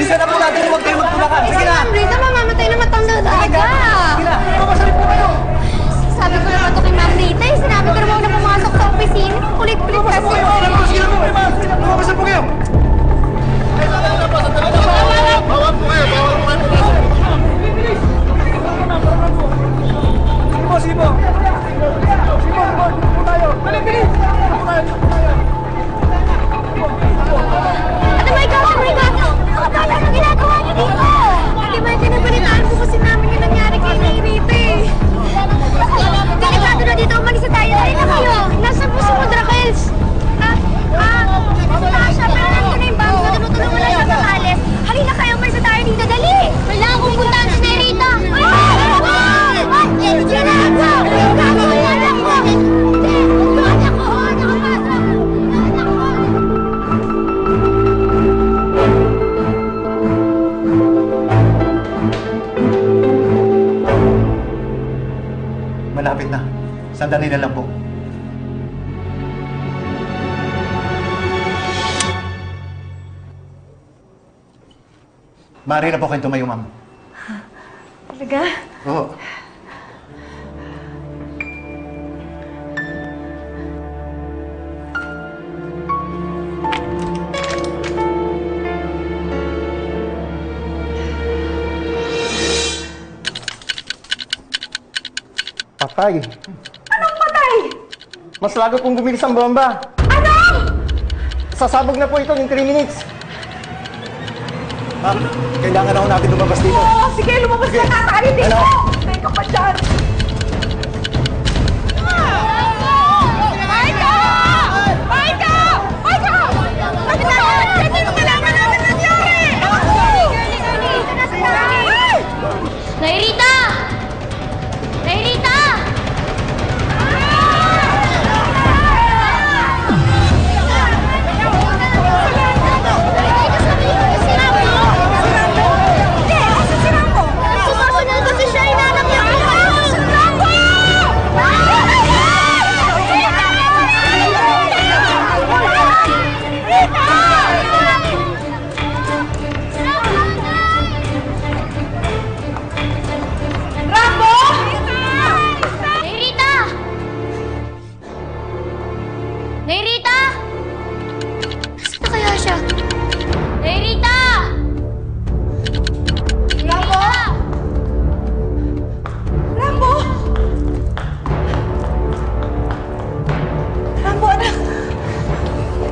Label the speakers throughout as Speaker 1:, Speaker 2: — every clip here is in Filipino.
Speaker 1: bilisan na po natin. Huwag kayo magtulakan. Sige na!
Speaker 2: Ma'am Rita, mamamatay na matanda talaga.
Speaker 1: Sige na! Pumasalit po kayo!
Speaker 2: Sabi ko naman ito kay Ma'am Rita, sinabi ko naman na pumasok sa opisina. Kulit-kulit kasi.
Speaker 1: Sige na po, ma'am! Pumasalit po kayo!
Speaker 3: Bawal po kayo!
Speaker 1: Sige po! Dali, bilis!
Speaker 2: Ate Maika! Ate Maika! Nakatala ang ginagawa niyo dito! Ate Maika, nabalitaan po kasi namin yung nangyari kay Nay Rita eh. Delikado na dito, umalis na tayo. Halika kayo! Nasaan po si Mudra Kells? Tasha, pero nandun na yung bangko. Tinutulungan na siya makalis. Halina kayo, umalis na tayo dito. Dali! Kailangan kong puntahan si Nay Rita.
Speaker 1: Malapit na. Sandali na lang po. Maaari na po kayong tumayo, ma'am.
Speaker 2: Talaga?
Speaker 1: Oo.
Speaker 4: Patay.
Speaker 2: Anong patay?
Speaker 4: Mas lago pong bumilis ang bomba.
Speaker 2: Ano?
Speaker 4: Sasabog na po ito in 3 minutes.
Speaker 1: Ma'am, kailangan na ho natin lumabas dito.
Speaker 2: Oo, sige, lumabas na tayo dito.
Speaker 1: Ano?
Speaker 2: Teka pa dyan. Maika! Maika! Maika! Bakit na? Hindi mo malaman natin nangyari! Nay Rita! Nay Rita!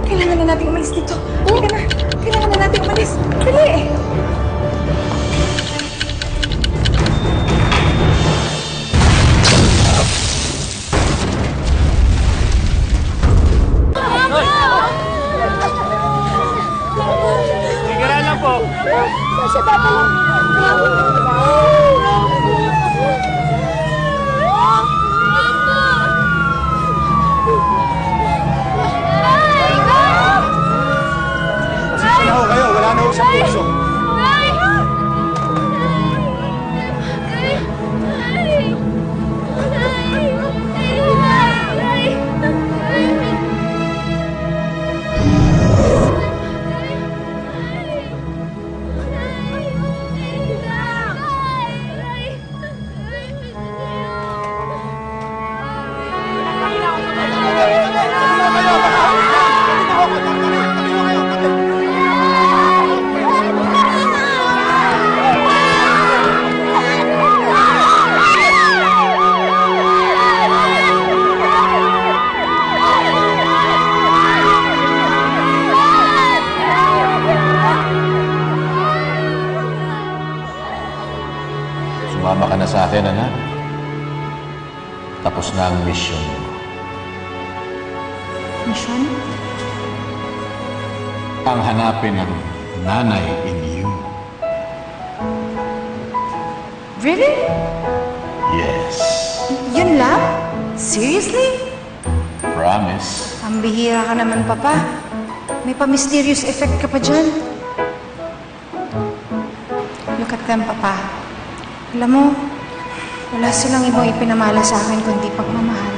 Speaker 2: Kailangan na natin umalis dito. Kailangan na natin umalis. Dali!
Speaker 1: Tigara lang po.
Speaker 2: Sasha, tata lang.
Speaker 1: Pasensya na ho kayo. Wala na ho siyang puso.
Speaker 5: Sumama ka na sa akin, anak. Tapos na ang mission mo.
Speaker 2: Mission?
Speaker 5: Ang hanapin ng nanay in you.
Speaker 2: Really?
Speaker 5: Yes.
Speaker 2: Yun lang? Seriously?
Speaker 5: Promise.
Speaker 2: Ang bihira ka naman, Papa. May pa-mysterious effect ka pa dyan. Look at them, Papa. Alam mo, wala silang ibang ipinamala sa akin kundi pagmamahal.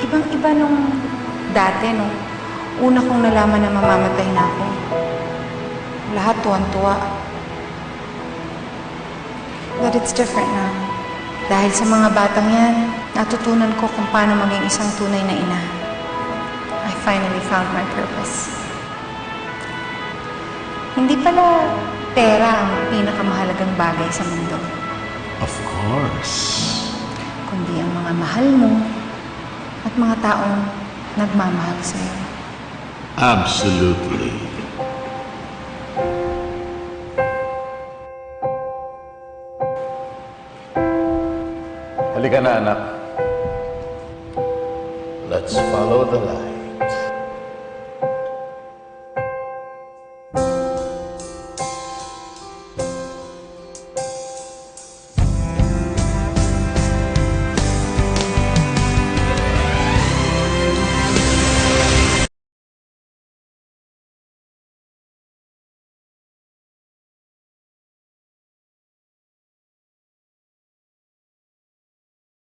Speaker 2: Ibang-iba nung dati, no? Una kong nalaman na mamamatay na ako. Lahat tuwan-tuwa.
Speaker 6: But it's different now. Dahil sa mga batang yan, natutunan ko kung paano maging isang tunay na ina. I finally found my purpose. Hindi pala pera ang pinakamahalagang bagay sa mundo,
Speaker 5: Of course.
Speaker 6: kundi ang mga mahal mo at mga taong nagmamahal sa'yo.
Speaker 5: Absolutely. Halika na, anak. Let's follow the light.